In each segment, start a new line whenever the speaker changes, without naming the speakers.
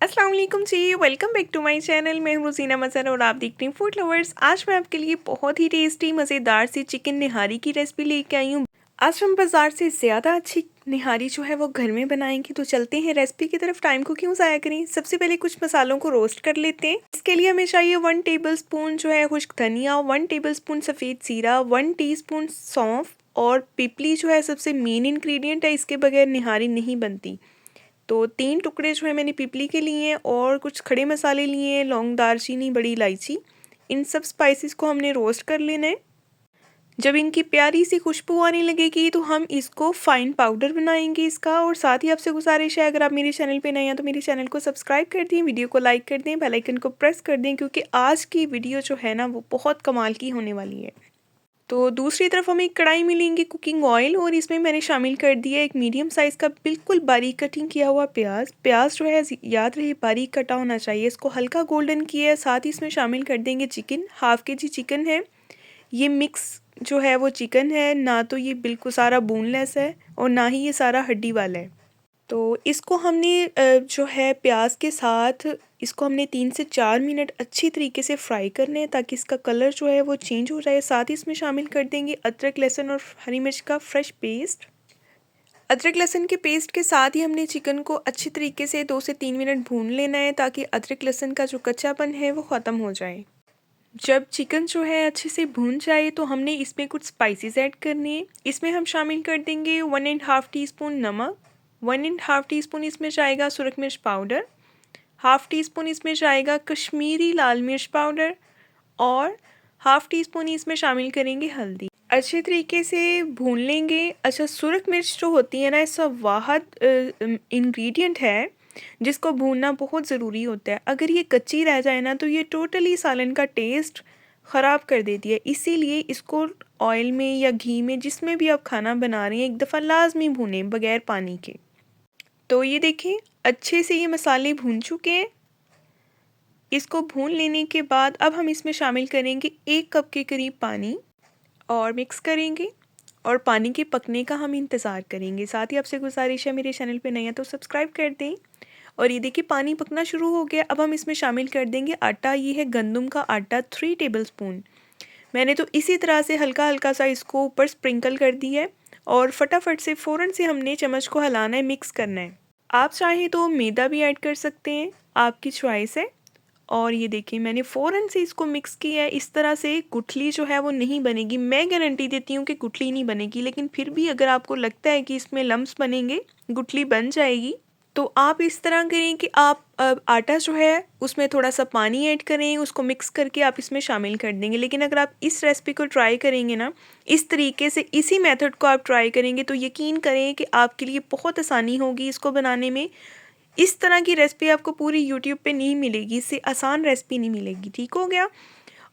अस्सलाम वालेकुम जी, welcome back to my channel. मैं हूँ रोज़ीना मज़हर और आप देखते हैं फूड लवर्स। आज मैं आपके लिए बहुत ही टेस्टी मज़ेदार सी चिकन निहारी की रेसिपी लेके आई हूँ। आज हम बाज़ार से ज़्यादा अच्छी निहारी जो है वो घर में बनाएंगे, तो चलते हैं रेसिपी की तरफ। टाइम को क्यों ज़ाया करें, सबसे पहले कुछ मसालों को रोस्ट कर लेते हैं। इसके लिए हमें चाहिए 1 टेबल स्पून जो है खुश्क धनिया, 1 टेबल स्पून सफ़ेद ज़ीरा, 1 टीस्पून सौंफ और पिपली जो है सबसे मेन इंग्रेडिएंट है, इसके बगैर निहारी नहीं बनती। तो 3 टुकड़े जो है मैंने पिपली के लिए हैं और कुछ खड़े मसाले लिए हैं, लौंग, दालचीनी, बड़ी इलायची। इन सब स्पाइसेस को हमने रोस्ट कर लेना है। जब इनकी प्यारी सी खुशबू आने लगेगी तो हम इसको फाइन पाउडर बनाएंगे इसका। और साथ ही आपसे गुजारिश है, अगर आप मेरे चैनल पे नए हैं तो मेरे चैनल को सब्सक्राइब कर दें, वीडियो को लाइक कर दें, बेल आइकन को प्रेस कर दें, क्योंकि आज की वीडियो जो है ना वो बहुत कमाल की होने वाली है। तो दूसरी तरफ हम एक कढ़ाई में लेंगे कुकिंग ऑयल और इसमें मैंने शामिल कर दिया एक मीडियम साइज़ का बिल्कुल बारीक कटिंग किया हुआ प्याज। प्याज जो है याद रहे बारीक कटा होना चाहिए। इसको हल्का गोल्डन किया है। साथ ही इसमें शामिल कर देंगे चिकन। हाफ के जी चिकन है। ये मिक्स जो है वो चिकन है, ना तो ये बिल्कुल सारा बोनलेस है और ना ही ये सारा हड्डी वाला है। तो इसको हमने जो है प्याज के साथ इसको हमने 3 से 4 मिनट अच्छी तरीके से फ्राई करने हैं, ताकि इसका कलर जो है वो चेंज हो जाए। साथ ही इसमें शामिल कर देंगे अदरक, लहसुन और हरी मिर्च का फ्रेश पेस्ट। अदरक लहसुन के पेस्ट के साथ ही हमने चिकन को अच्छी तरीके से 2 से 3 मिनट भून लेना है, ताकि अदरक लहसुन का जो कच्चापन है वो ख़त्म हो जाए। जब चिकन जो है अच्छे से भून जाए तो हमने इसमें कुछ स्पाइसेस ऐड करने हैं। इसमें हम शामिल कर देंगे 1 एंड हाफ टी स्पून नमक, 1 एंड हाफ टी स्पून इसमें जाएगा सुरख मिर्च पाउडर, हाफ टी स्पून इसमें जाएगा कश्मीरी लाल मिर्च पाउडर और हाफ टी स्पून इसमें शामिल करेंगे हल्दी। अच्छे तरीके से भून लेंगे। अच्छा, सुरख मिर्च जो होती है ना, ऐसा वाहद इंग्रेडिएंट है जिसको भूनना बहुत ज़रूरी होता है। अगर ये कच्ची रह जाए ना तो ये टोटली सालन का टेस्ट ख़राब कर देती है। इसीलिए इसको ऑयल में या घी में, जिसमें भी आप खाना बना रहे हैं, एक दफ़ा लाजमी भूनें बग़ैर पानी के। तो ये देखें, अच्छे से ये मसाले भून चुके हैं। इसको भून लेने के बाद अब हम इसमें शामिल करेंगे 1 कप के करीब पानी और मिक्स करेंगे और पानी के पकने का हम इंतज़ार करेंगे। साथ ही आपसे गुजारिश है, मेरे चैनल पे नए हैं तो सब्सक्राइब कर दें। और ये देखिए पानी पकना शुरू हो गया। अब हम इसमें शामिल कर देंगे आटा। ये है गंदम का आटा 3 टेबल स्पून। मैंने तो इसी तरह से हल्का हल्का सा इसको ऊपर स्प्रिंकल कर दिया है और फटाफट से फ़ौरन से हमने चम्मच को हिलाना है, मिक्स करना है। आप चाहें तो मैदा भी ऐड कर सकते हैं, आपकी चॉइस है। और ये देखिए मैंने फ़ौरन से इसको मिक्स किया है। इस तरह से गुठली जो है वो नहीं बनेगी। मैं गारंटी देती हूँ कि गुठली नहीं बनेगी, लेकिन फिर भी अगर आपको लगता है कि इसमें लम्स बनेंगे, गुठली बन जाएगी, तो आप इस तरह करें कि आप आटा जो है उसमें थोड़ा सा पानी ऐड करें, उसको मिक्स करके आप इसमें शामिल कर देंगे। लेकिन अगर आप इस रेसिपी को ट्राई करेंगे ना, इस तरीके से इसी मेथड को आप ट्राई करेंगे, तो यकीन करें कि आपके लिए बहुत आसानी होगी इसको बनाने में। इस तरह की रेसिपी आपको पूरी यूट्यूब पे नहीं मिलेगी, इससे आसान रेसिपी नहीं मिलेगी। ठीक हो गया।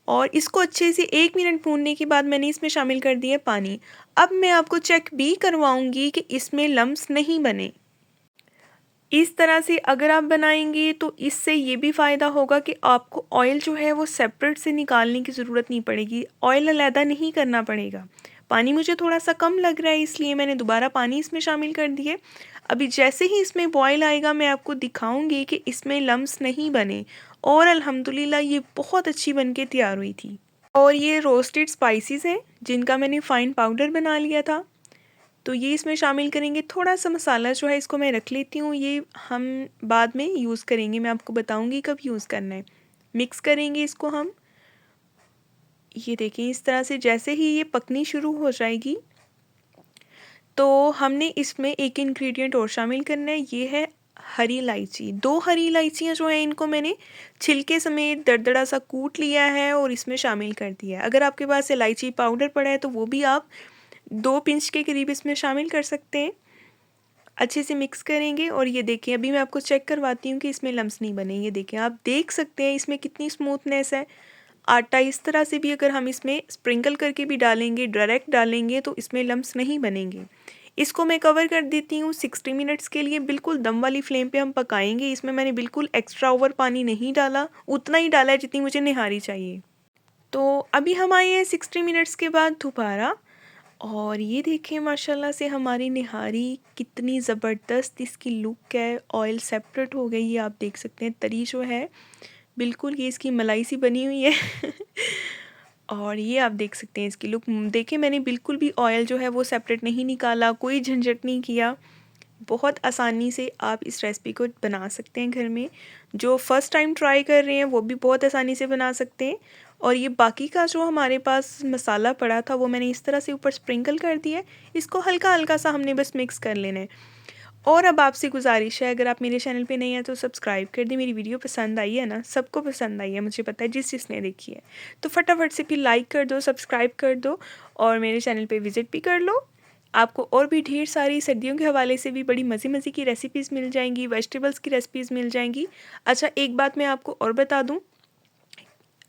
और इसको अच्छे से 1 मिनट भूनने के बाद मैंने इसमें शामिल कर दिया पानी। अब मैं आपको चेक भी करवाऊंगी कि इसमें लम्स नहीं बने। इस तरह से अगर आप बनाएंगे तो इससे ये भी फ़ायदा होगा कि आपको ऑयल जो है वो सेपरेट से निकालने की ज़रूरत नहीं पड़ेगी, ऑयल अलहदा नहीं करना पड़ेगा। पानी मुझे थोड़ा सा कम लग रहा है, इसलिए मैंने दोबारा पानी इसमें शामिल कर दिए। अभी जैसे ही इसमें बॉयल आएगा मैं आपको दिखाऊंगी कि इसमें लम्स नहीं बने और अल्हम्दुलिल्लाह ये बहुत अच्छी बन के तैयार हुई थी। और ये रोस्टेड स्पाइसेस हैं जिनका मैंने फ़ाइन पाउडर बना लिया था, तो ये इसमें शामिल करेंगे। थोड़ा सा मसाला जो है इसको मैं रख लेती हूँ, ये हम बाद में यूज़ करेंगे, मैं आपको बताऊँगी कब यूज़ करना है। मिक्स करेंगे इसको हम। ये देखें इस तरह से जैसे ही ये पकनी शुरू हो जाएगी तो हमने इसमें एक इंग्रेडिएंट और शामिल करना है। ये है हरी इलायची। 2 हरी इलायचियाँ जो हैं इनको मैंने छिलके समेत दरदरा सा कूट लिया है और इसमें शामिल कर दिया है। अगर आपके पास इलायची पाउडर पड़ा है तो वो भी आप 2 पिंच के करीब इसमें शामिल कर सकते हैं। अच्छे से मिक्स करेंगे और ये देखिए अभी मैं आपको चेक करवाती हूँ कि इसमें लम्स नहीं बने। ये देखिए आप देख सकते हैं इसमें कितनी स्मूथनेस है। आटा इस तरह से भी अगर हम इसमें स्प्रिंकल करके भी डालेंगे, डायरेक्ट डालेंगे, तो इसमें लम्स नहीं बनेंगे। इसको मैं कवर कर देती हूँ 60 मिनट्स के लिए। बिल्कुल दम वाली फ्लेम पे हम पकाएंगे। इसमें मैंने बिल्कुल एक्स्ट्रा ओवर पानी नहीं डाला, उतना ही डाला है जितनी मुझे निहारी चाहिए। तो अभी हम आए हैं 60 मिनट्स के बाद दोबारा, और ये देखिए माशाल्लाह से हमारी निहारी कितनी ज़बरदस्त इसकी लुक है। ऑयल सेपरेट हो गई है, आप देख सकते हैं तरी जो है बिल्कुल ये इसकी मलाई सी बनी हुई है। और ये आप देख सकते हैं इसकी लुक। देखिए मैंने बिल्कुल भी ऑयल जो है वो सेपरेट नहीं निकाला, कोई झंझट नहीं किया। बहुत आसानी से आप इस रेसिपी को बना सकते हैं घर में। जो फर्स्ट टाइम ट्राई कर रहे हैं वो भी बहुत आसानी से बना सकते हैं। और ये बाकी का जो हमारे पास मसाला पड़ा था वो मैंने इस तरह से ऊपर स्प्रिंकल कर दिया है। इसको हल्का हल्का सा हमने बस मिक्स कर लेना है। और अब आपसे गुजारिश है, अगर आप मेरे चैनल पे नहीं हैं तो सब्सक्राइब कर दें। मेरी वीडियो पसंद आई है ना, सबको पसंद आई है मुझे पता है, जिसने देखी है। तो फटाफट से फिर लाइक कर दो, सब्सक्राइब कर दो और मेरे चैनल पे विज़िट भी कर लो। आपको और भी ढेर सारी सर्दियों के हवाले से भी बड़ी मज़े मज़े की रेसिपीज़ मिल जाएंगी, वेजिटेबल्स की रेसिपीज़ मिल जाएंगी। अच्छा एक बात मैं आपको और बता दूँ,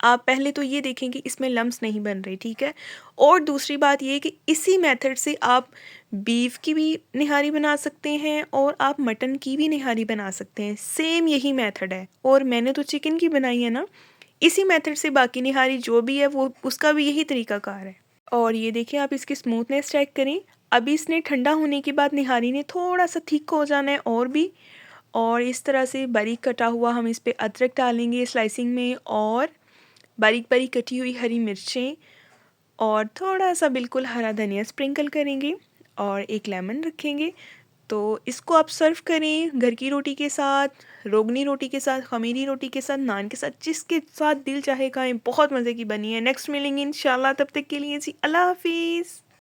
आप पहले तो ये देखें कि इसमें लम्स नहीं बन रहे, ठीक है। और दूसरी बात ये कि इसी मेथड से आप बीफ की भी निहारी बना सकते हैं और आप मटन की भी निहारी बना सकते हैं। सेम यही मेथड है और मैंने तो चिकन की बनाई है ना, इसी मेथड से बाकी निहारी जो भी है वो उसका भी यही तरीकाकार है। और ये देखिए आप इसकी स्मूथनेस चेक करें। अभी इसने ठंडा होने के बाद निहारी ने थोड़ा सा थिक हो जाना है और भी। और इस तरह से बारीक कटा हुआ हम इस पे अदरक डालेंगे स्लाइसिंग में, और बारीक बारीक कटी हुई हरी मिर्चें, और थोड़ा सा बिल्कुल हरा धनिया स्प्रिंकल करेंगे और एक लेमन रखेंगे। तो इसको आप सर्व करें घर की रोटी के साथ, रोगनी रोटी के साथ, खमीरी रोटी के साथ, नान के साथ, जिसके साथ दिल चाहे खाएं। बहुत मज़े की बनी है। नेक्स्ट मिलेंगे इंशाल्लाह, तब तक के लिए जी अल्लाह हाफिज़।